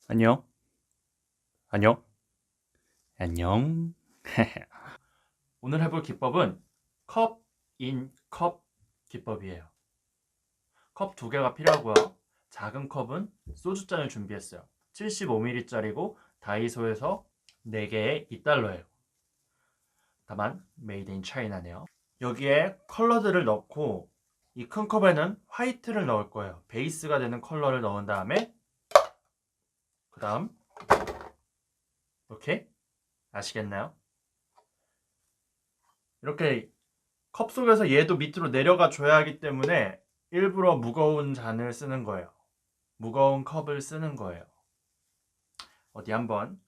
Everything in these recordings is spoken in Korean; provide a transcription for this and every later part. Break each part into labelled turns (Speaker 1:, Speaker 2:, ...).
Speaker 1: 안녕. 안녕. 안녕. 오늘 해볼 기법은 컵 인 컵 기법이에요. 컵 2개가 필요하고요. 작은 컵은 소주잔을 준비했어요. 75ml짜리고 다이소에서 4개에 $2예요. 다만 메이드 인 차이나네요. 여기에 컬러들을 넣고 이 큰 컵에는 화이트를 넣을 거예요. 베이스가 되는 컬러를 넣은 다음에 그 다음 이렇게 아시겠나요? 이렇게 컵 속에서 얘도 밑으로 내려가 줘야 하기 때문에 일부러 무거운 잔을 쓰는 거예요. 무거운 컵을 쓰는 거예요. 어디 한번.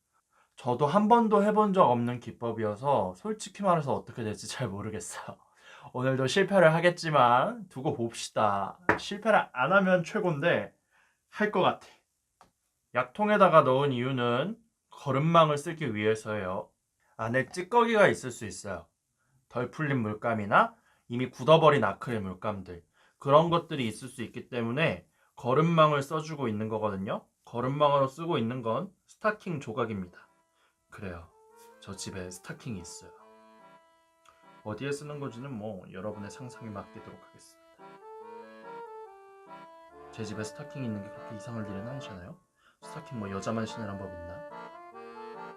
Speaker 1: 저도 한 번도 해본 적 없는 기법이어서 솔직히 말해서 어떻게 될지 잘 모르겠어요. 오늘도 실패를 하겠지만 두고 봅시다. 실패를 안 하면 최고인데 할 것 같아. 약통에다가 넣은 이유는 거름망을 쓰기 위해서예요. 안에 찌꺼기가 있을 수 있어요. 덜 풀린 물감이나 이미 굳어버린 아크릴 물감들, 그런 것들이 있을 수 있기 때문에 거름망을 써주고 있는 거거든요. 거름망으로 쓰고 있는 건 스타킹 조각입니다. 그래요, 저 집에 스타킹이 있어요. 어디에 쓰는 건지는 뭐 여러분의 상상에 맡기도록 하겠습니다. 제 집에 스타킹이 있는 게 그렇게 이상할 일은 아니잖아요. 스타킹 뭐 여자만 신으란 법 있나?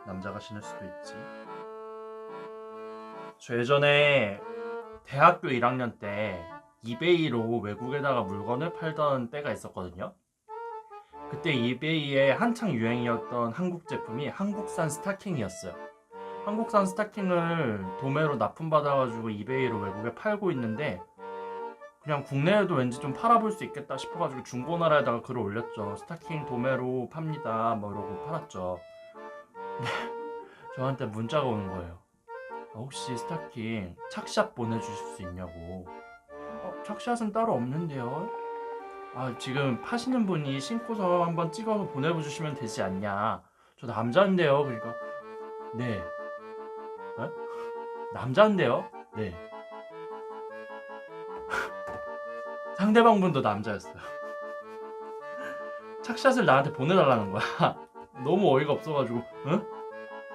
Speaker 1: 남자가 신을 수도 있지. 저 예전에 대학교 1학년 때 이베이로 외국에다가 물건을 팔던 때가 있었거든요. 그때 이베이에 한창 유행이었던 한국 제품이 한국산 스타킹이었어요. 한국산 스타킹을 도매로 납품받아가지고 이베이로 외국에 팔고 있는데 그냥 국내에도 왠지 좀 팔아볼 수 있겠다 싶어가지고 중고나라에다가 글을 올렸죠. 스타킹 도매로 팝니다 뭐 이러고 팔았죠. 저한테 문자가 오는 거예요. 혹시 스타킹 착샷 보내주실 수 있냐고. 착샷은 따로 없는데요. 지금 파시는 분이 신고서 한번 찍어서 보내주시면 되지 않냐. 저 남자인데요. 그러니까 네. 에? 남자인데요. 네. 상대방분도 남자였어요. 착샷을 나한테 보내달라는 거야. 너무 어이가 없어가지고 응?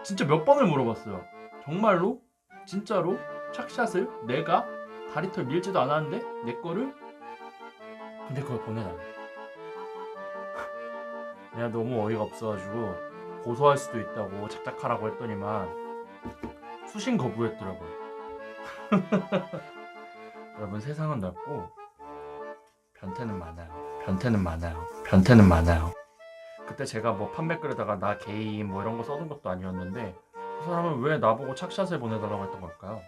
Speaker 1: 진짜 몇 번을 물어봤어요. 정말로? 진짜로? 착샷을? 내가? 다리털 밀지도 않았는데? 내 거를? 근데 그걸 보내달래. 내가 너무 어이가 없어가지고 고소할 수도 있다고 작작하라고 했더니만 수신 거부했더라고요. 여러분, 세상은 넓고 변태는 많아요. 변태는 많아요. 변태는 많아요. 그때 제가 뭐 판매글에다가 나 게이 뭐 이런 거 써둔 것도 아니었는데 그 사람은 왜 나보고 착샷을 보내달라고 했던 걸까요?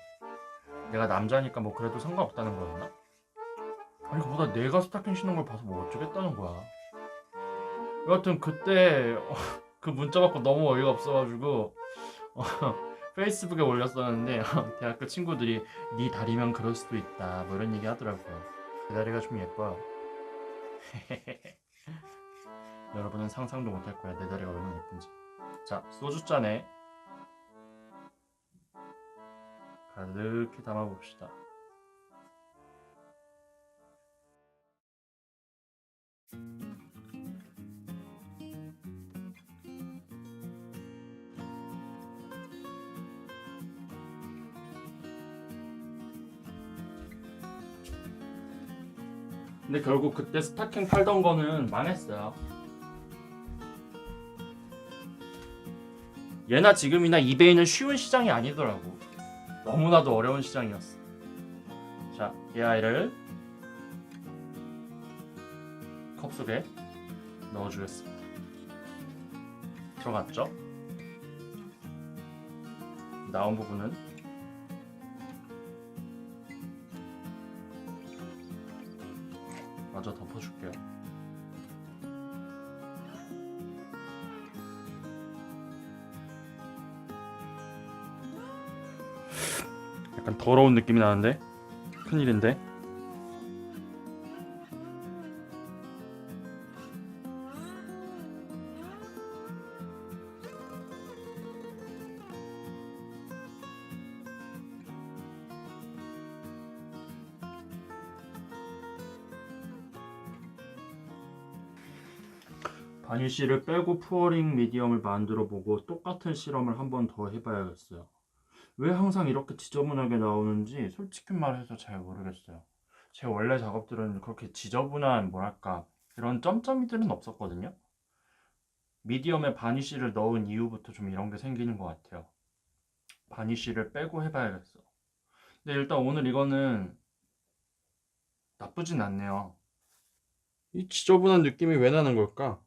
Speaker 1: 내가 남자니까 뭐 그래도 상관없다는 거였나? 아니, 그보다 내가 스타킹 신는 걸 봐서 뭐 어쩌겠다는 거야. 여하튼 그때 그 문자 받고 너무 어이가 없어가지고 페이스북에 올렸었는데 대학교 친구들이 네 다리면 그럴 수도 있다 뭐 이런 얘기 하더라고요. 내 다리가 좀 예뻐요. 여러분은 상상도 못할 거야, 내 다리가 얼마나 예쁜지. 자, 소주잔에 가득히 담아봅시다. 근데 결국 그때 스타킹 팔던 거는 망했어요. 예나 지금이나 이베이는 쉬운 시장이 아니더라고. 너무나도 어려운 시장이었어. 자, 이 아이를 컵 속에 넣어주겠습니다. 들어갔죠? 나온 부분은 마저 덮어줄게요. 약간 더러운 느낌이 나는데? 큰일인데? 바니쉬를 빼고 푸어링 미디엄을 만들어 보고 똑같은 실험을 한 번 더 해봐야겠어요. 왜 항상 이렇게 지저분하게 나오는지 솔직히 말해서 잘 모르겠어요. 제 원래 작업들은 그렇게 지저분한 뭐랄까 이런 점점이들은 없었거든요. 미디엄에 바니쉬를 넣은 이후부터 좀 이런 게 생기는 것 같아요. 바니쉬를 빼고 해봐야겠어. 근데 일단 오늘 이거는 나쁘진 않네요. 이 지저분한 느낌이 왜 나는 걸까?